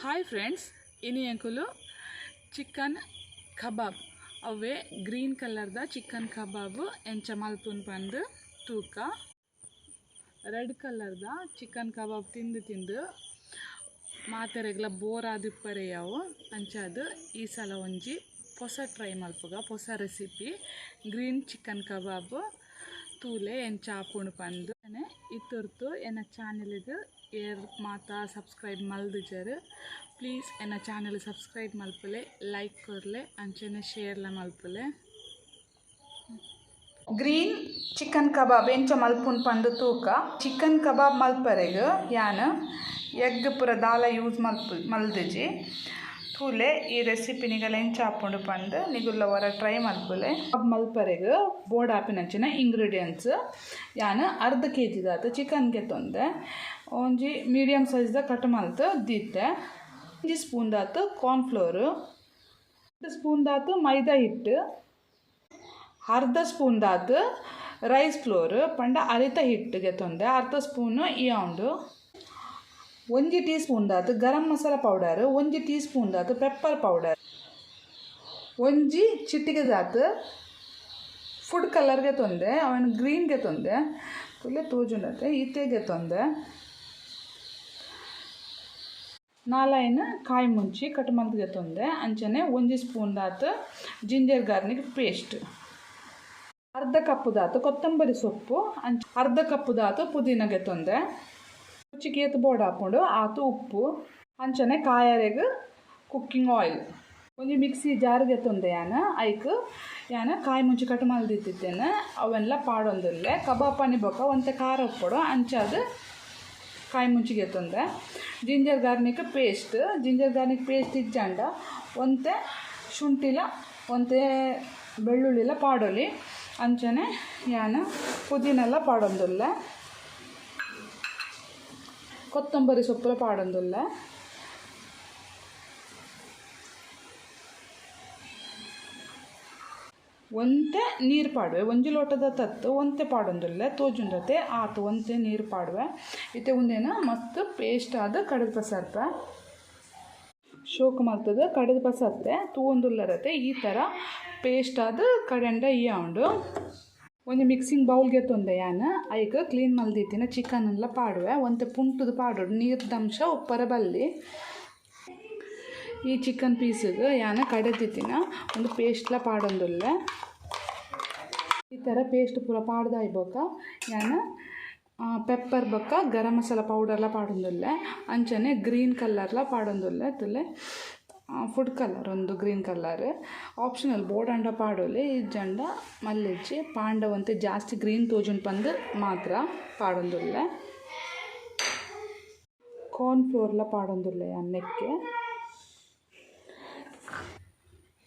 Hi friends, ಇನಿ ಅಂಕುಲು chicken ಕಬಾಬ್ ಅವೇ green ಕಲರ್ದ chicken ಕಬಾಬ್ ಎಂಚ ಮಲ್ಪುನ್ ಪಂದು ತೂಕ ರೆಡ್ ಕಲರ್ದ ಚಿಕನ್ ಕಬಾಬ್ ತಿಂದು ಮಾತೆರೆಗ್ಲ ಬೋರ್ ಆದಿಪ್ಪರೆಯಾವು ಅಂಚಾದು ಈ ಸಲ ಒಂಜಿ ಹೊಸ ಟ್ರೈ ಮಲ್ಪುಗ ಹೊಸ ರೆಸಿಪಿ ಗ್ರೀನ್ ಚಿಕನ್ ಕಬಾಬ್ ತೂಲೆ ಎಂಚ ಆಪುಂಡು ಪಂದು ಇತ್ತೊರ್ತು ಎನ್ನ ಚಾನೆಲ್ಗೆ ಏರ್ ಮಾತಾ ಸಬ್ಸ್ಕ್ರೈಬ್ ಮಲ್ದಿಜರು ಪ್ಲೀಸ್ ಎನ್ನ ಚಾನೆಲ್ ಸಬ್ಸ್ಕ್ರೈಬ್ ಮಲ್ಪಲೆ ಲೈಕ್ ಕೊರ್ಲೆ ಅಂಚನೆ ಶೇರ್ಲ ಮಲ್ಪಲೆ. ಗ್ರೀನ್ ಚಿಕನ್ ಕಬಾಬ್ ಎಂಚ ಮಲ್ಪುನ್ ಪಂದು ತೂಕ ಚಿಕನ್ ಕಬಾಬ್ ಮಲ್ಪರೆಗ್ ಯಾನ್ ಎಗ್ ಪೂರ ದಾಲ ಯೂಸ್ ಮಲ್ದಿಜಿ ತೂಲೆ ಈ ರೆಸಿಪಿ ನಿಗಲ ಎಂಚ ಆಪುಂಡು ಪಂದು ನಿಗುಲ್ಲ ವರ ಟ್ರೈ ಮಲ್ಪುಲೆ. ಮಲ್ಪರೆಗ್ ಬೋರ್ಡ್ ಆಪಿನಂಚಿನ ಇಂಗ್ರೀಡಿಯೆಂಟ್ಸ್ ಯಾನ್ ಅರ್ಧ kg ದಾತು ಚಿಕನ್ಗೆ ತೊಂದೆ ಒಂಜಿ ಮೀಡಿಯಮ್ ಸೈಜ್ದ ಕಟ್ ಮಲ್ತು ದೀತೆ. 1 ಸ್ಪೂನ್ ದಾತು ಕಾರ್ನ್ಫ್ಲೋರ್, 1 ಸ್ಪೂನ್ ದಾತು ಮೈದಾ ಹಿಟ್ಟು, ಅರ್ಧ ಸ್ಪೂನ್ ದಾತು ರೈಸ್ ಫ್ಲೋರ್ ಪಂಡ ಅರಿತ ಹಿಟ್ಟಿಗೆ ತೊಂದೆ ಅರ್ಧ ಸ್ಪೂನು ಇಯೌಂಡು, 1 ಟೀ ಸ್ಪೂನ್ ದಾತು garam masala powder, 1 teaspoon ದಾತು ಪೆಪ್ಪರ್ ಪೌಡರ್, 1 ಚಿಟಿಕೆ ದಾತು ಫುಡ್ ಕಲರ್ಗೆ ತೊಂದೆ ಅವನು ಗ್ರೀನ್ಗೆ ತೊಂದೆ ತುಲೆ ತೋಜುಂಡತೆ ಈತೆಗೆ ತೊಂದೆ 4 ಕಾಯಿ ಮುಂಚಿ ಕಟ್ ಮಲ್ತಿಗೆ ತೊಂದೆ ಅಂಚನೆ 1 ಸ್ಪೂನ್ ದಾತು ಜಿಂಜರ್ ಗಾರ್ಲಿಕ್ ಪೇಸ್ಟ್, ಅರ್ಧ ಕಪ್ ದಾತು ಕೊತ್ತಂಬರಿ ಸೊಪ್ಪು, ಅರ್ಧ ಕಪ್ ದಾತು ಪುದೀನಗೆ ತೊಂದೆ ರುಚಿಗೆ ಏತು ಬೋರ್ಡ್ ಹಾಕೊಂಡು ಆತು ಉಪ್ಪು ಅಂಚನೆ ಕಾಯರೆಗ್ ಕುಕ್ಕಿಂಗ್ ಆಯಿಲ್ ಒಂಜಿ ಮಿಕ್ಸಿ ಜಾರ್ಗೆ ತೊಂದೆ ಯಾನ ಕಾಯಿ ಮುಂಚಿ ಕಟ್ ಮಲ್ದಿದ್ದೇನೆ ಅವೆಲ್ಲ ಪಾಡೊಂದುಲ್ಲೆ ಕಬಾಬ್ ಪನಿ ಬೊಕ ಒಂತೆ ಖಾರ ಉಪ್ಪೊಡು ಅಂಚಾದು ಕಾಯಿ ಮುಂಚಿಗೆ ತೊಂದೆ ಜಿಂಜರ್ ಗಾರ್ಲಿಕ್ ಪೇಸ್ಟ್ ಇಜ್ಜಂಡ ಒಂತೆ ಶುಂಠಿಲ ಒಂತೆ ಬೆಳ್ಳುಳ್ಳಿಲ ಪಾಡೊಲಿ ಅಂಚನೆ ಯಾನ ಪುದೀನೆಲ್ಲ ಪಾಡೊಂದುಲ್ಲೆ ಕೊತ್ತಂಬರಿ ಸೊಪ್ಪು ಪಾಡೊಂದುಲ್ಲೆ ಒಂತೆ ನೀರು ಪಾಡುವೆ 1 ಲೋಟದ ತತ್ತು ಒಂತೆ ಪಾಡೊಂದುಲ್ಲೆ ತೋಜುಂಡತೆ ಆತು ಒಂತೆ ನೀರು ಪಾಡುವೆ ಇತ್ತೆ ಉಂದೇನ ಮಸ್ತ್ ಪೇಸ್ಟ್ ಆದ ಕಡದ ಪಸರ್ಪ ಶೋಕ್ ಮಲ್ತದ ಕಡದ ಪಸತ್ತೆ ತೂವೊಂದುಲ್ಲರತೆ ಈ ಥರ ಪೇಸ್ಟ್ ಆದ ಕಡೆಂಡ ಉಂಡು ಒಂದು ಮಿಕ್ಸಿಂಗ್ ಬೌಲ್ಗೆ ತೊಂದೆ ಯಾನ ಐಕ್ ಕ್ಲೀನ್ ಮಲ್ದಿತ್ತಿನ ಚಿಕನ್ ಎಲ್ಲ ಪಾಡುವೆ ಒಂತೆ ಪುಂಟದ ಪಾಡೋಡು ನೀರ್ದಂಶ ಉಪ್ಪರ ಬಲ್ಲಿ ಈ ಚಿಕನ್ ಪೀಸಿಗೆ ಯಾನ ಕಡೆದಿತ್ತಿನ ಒಂದು ಪೇಸ್ಟ್ಲ ಪಾಡೊಂದುಲ್ಲೆ ಈ ಥರ ಪೇಸ್ಟ್ ಪೂರ ಪಾಡ್ದಾಯ್ಬೋಕ ಯಾನ ಪೆಪ್ಪರ್ ಬೊಕ್ಕ ಗರಂ ಮಸಾಲ ಪೌಡರ್ಲ ಪಾಡೊಂದುಲ್ಲೆ ಅಂಚನೆ ಗ್ರೀನ್ ಕಲರ್ಲ ಪಾಡೊಂದುಲ್ಲೆ ತುಲೆ ಫುಡ್ ಕಲರ್ ಒಂದು ಗ್ರೀನ್ ಕಲರ್ ಆಪ್ಷನಲ್ ಬೋರ್ಡ್ ಅಂಡ ಪಾಡೋಲೆ ಈ ಜಂಡ ಮಲ್ಲಿಜ್ಜಿ ಪಾಂಡವಂತೆ ಜಾಸ್ತಿ ಗ್ರೀನ್ ತೋಜುಂಡು ಪಂದು ಮಾತ್ರ ಪಾಡೊಂದುಲ್ಲೆ ಕಾರ್ನ್ಫ್ಲೋರ್ಲ ಪಾಡೊಂದುಲ್ಲೆ ಅನ್ನಕ್ಕೆ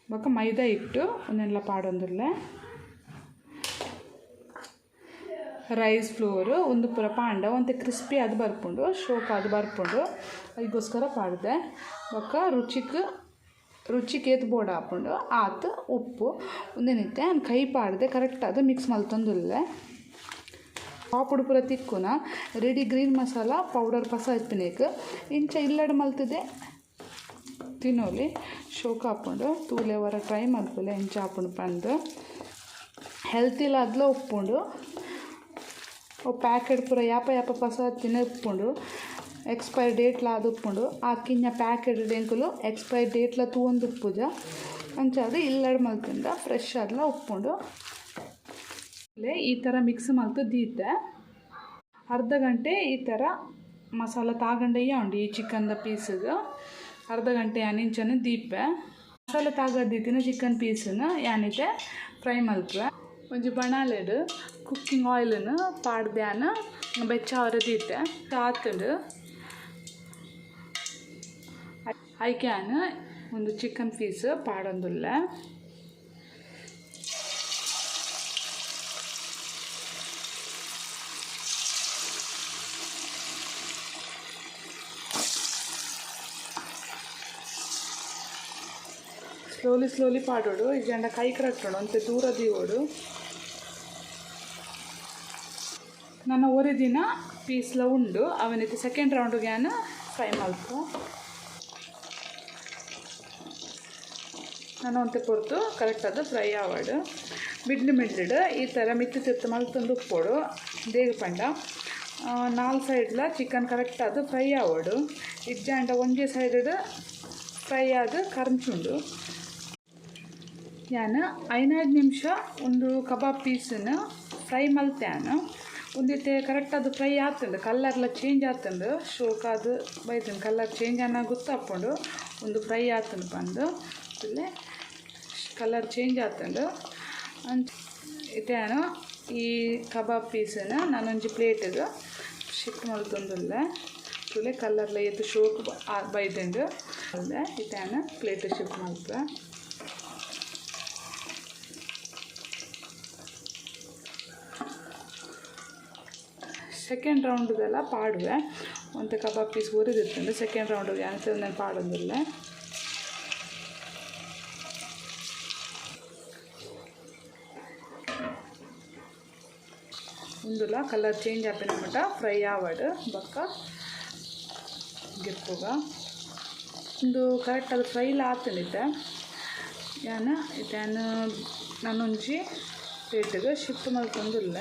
ಬೊಕ್ಕ ಮೈದಾ ಹಿಟ್ಟು ಒಂದೆಲ್ಲ ಪಾಡೊಂದುಲ್ಲೆ ರೈಸ್ ಫ್ಲೋರ್ ಒಂದು ಪೂರ ಪಾಂಡ ಒಂತೆ ಕ್ರಿಸ್ಪಿ ಅದು ಬರ್ಪುಂಡು ಶೋಕ್ ಅದು ಬರ್ಪುಂಡು ಅದಕ್ಕೋಸ್ಕರ ಪಾಡ್ದೆ ಬೊಕ್ಕ ರುಚಿಗೆ ಏತು ಬೋರ್ಡ್ ಹಾಕೊಂಡು ಆತು ಉಪ್ಪು ಒಂದೇನಿತ್ತೆ ಕೈ ಪಾಡ್ದೆ ಕರೆಕ್ಟ್ ಅದು ಮಿಕ್ಸ್ ಮಲ್ತೊಂದುಲ್ಲೆ ಪಾಪುಡು ಪೂರ ತಿಕ್ಕುನ ರೆಡಿ ಗ್ರೀನ್ ಮಸಾಲ ಪೌಡರ್ ಪಸ ಇಪ್ಪಿನೇಕ್ ಇಂಚ ಇಲ್ಲಡ್ ಮಲ್ತದೆ ತಿನ್ನೋಲಿ ಶೋಕ್ ಹಾಕೊಂಡು ತೂಲೆ ವರ ಟ್ರೈ ಮಲ್ಪುಲೆ ಎಂಚ ಹಾಕೊಂಡು ಪಂದು ಹೆಲ್ತಿಲ್ಲ ಅದ್ಲ ಉಪ್ಪುಂಡು ಪ್ಯಾಕೆಟ್ ಪೂರ ಯಾಪ ಪಸ ತಿನ್ನ ಉಪ್ಪುಂಡು ಎಕ್ಸ್ಪೈರ್ ಡೇಟ್ಲ ಅದು ಉಪ್ಪುಂಡು ಆಕಿನ್ನ ಪ್ಯಾಕೆಟ್ ಡೆಂಕುಲು ಎಕ್ಸ್ಪೈರ್ ಡೇಟ್ಲ ತೂವೊಂದು ಉಪ್ಪುಜ ಅಂಚಾದು ಇಲ್ಲಡ್ ಮಲ್ತಿಂದ ಫ್ರೆಶ್ ಆದ್ಲ ಉಪ್ಪುಂಡು ಈ ಥರ ಮಿಕ್ಸ್ ಮಲ್ತು ದೀತೆ ಅರ್ಧ ಗಂಟೆ ಈ ಥರ ಮಸಾಲ ತಾಗಂಡಯ್ಯ ಉಂಡು ಈ ಚಿಕನ್ದ ಪೀಸಿಗೆ ಅರ್ಧ ಗಂಟೆ ಯಾನಿಂಚನೆ ದೀಪೆ ಮಸಾಲೆ ತಾಗದಿತ್ತಿನ ಚಿಕನ್ ಪೀಸನ್ನು ಯಾನಿದೆ ಫ್ರೈ ಮಲ್ಪೆ ಒಂಜಿ ಬಣಾಲೆಡು ಕುಕ್ಕಿಂಗ್ ಆಯಿಲನ್ನು ಪಾಡ್ದ್ಯಾನ ಬೆಚ್ಚ ಅವರದೀತೆ ತಾತುಡು ಐಕ್ಯಾನ ಒಂದು ಚಿಕನ್ ಪೀಸ್ ಪಾಡೊಂದುಲ್ಲೆ ಸ್ಲೋಲಿ ಪಾಡೋಡು ಈ ಜಂಡ ಕೈ ಕರಟ್ಟೋಡು ಅಂತೆ ದೂರ ದೀವೋಡು ನನ್ನ ಒರಿಜಿನ ಪೀಸ್ಲ ಉಂಡು ಅವನಿತ್ತು ಸೆಕೆಂಡ್ ರೌಂಡ್ಗೆ ಫ್ರೈ ಮಲ್ಪು ನಾನು ಒಂತೆ ಪೊರ್ತು ಕರೆಕ್ಟ್ ಅದು ಫ್ರೈ ಆವಡು ಮಿಡ್ಲು ಈ ಥರ ಮಿತ್ತು ತಿತ್ತು ಮಲ್ತೊಂದು ಉಪ್ಪೋಡು ದೇಗ ಪಂಡ 4 ಸೈಡ್ಲ ಚಿಕನ್ ಕರೆಕ್ಟ್ ಅದು ಫ್ರೈ ಆವಡು ಇಜ್ಜಾಂಡ ಒಂಜೇ ಸೈಡ್ ಫ್ರೈ ಆದು ಕರ್ಚುಂಡು ನಾನು 5 ನಿಮಿಷ ಒಂದು ಕಬಾಬ್ ಪೀಸನ್ನು ಫ್ರೈ ಮಲ್ತ್ಯಾನು ಒಂದಿತ್ತೆ ಕರೆಕ್ಟ್ ಅದು ಫ್ರೈ ಆಗ್ತಂಡು ಕಲ್ಲರ್ಲ ಚೇಂಜ್ ಆಗ್ತಂಡು ಶೋಕ ಅದು ಬೈತಂಡು ಕಲರ್ ಚೇಂಜ್ ಅನ್ನ ಗೊತ್ತಾಕೊಂಡು ಒಂದು ಫ್ರೈ ಆಗ್ತಂಡು ಬಂದು ಇಲ್ಲೇ ಕಲರ್ ಚೇಂಜ್ ಆಗ್ತಂಡು ಇದೇನು ಈ ಕಬಾಬ್ ಪೀಸನ್ನು ನಾನೊಂದು ಪ್ಲೇಟಿಗೆ ಶಿಫ್ಟ್ ಮಲ್ತೊಂದುಲ್ಲ ತುಲೆ ಕಲ್ಲರ್ಲ ಎದ್ದು ಶೋಕ್ ಬೈದಂಡು ಅಲ್ಲದೆ ಇದೇನು ಪ್ಲೇಟ್ ಶಿಫ್ಟ್ ಮಲ್ತ ಸೆಕೆಂಡ್ ರೌಂಡ್ದೆಲ್ಲ ಪಾಡುವೆ ಒಂದು ಕಬಾಬ್ ಪೀಸ್ ಉರಿದಿರ್ತಂಡು ಸೆಕೆಂಡ್ ರೌಂಡಿಗೆ ಅಂತ ನಾನು ಪಾಡೋದಿಲ್ಲ ಒಂದುಲ ಕಲರ್ ಚೇಂಜ್ ಆಪಿನ ಮಟ್ಟ ಫ್ರೈ ಆವಡು ಬಕ್ಕ ಗಿರ್ಪುಗ ಒಂದು ಕರೆಕ್ಟ್ ಅದು ಫ್ರೈಲ ಆತನಿದ್ದೆ ನಾನು ನಾನೊಂಜಿ ಪ್ಲೇಟಿಗೆ ಶಿಫ್ಟ್ ಮಲ್ತೊಂದಿಲ್ಲ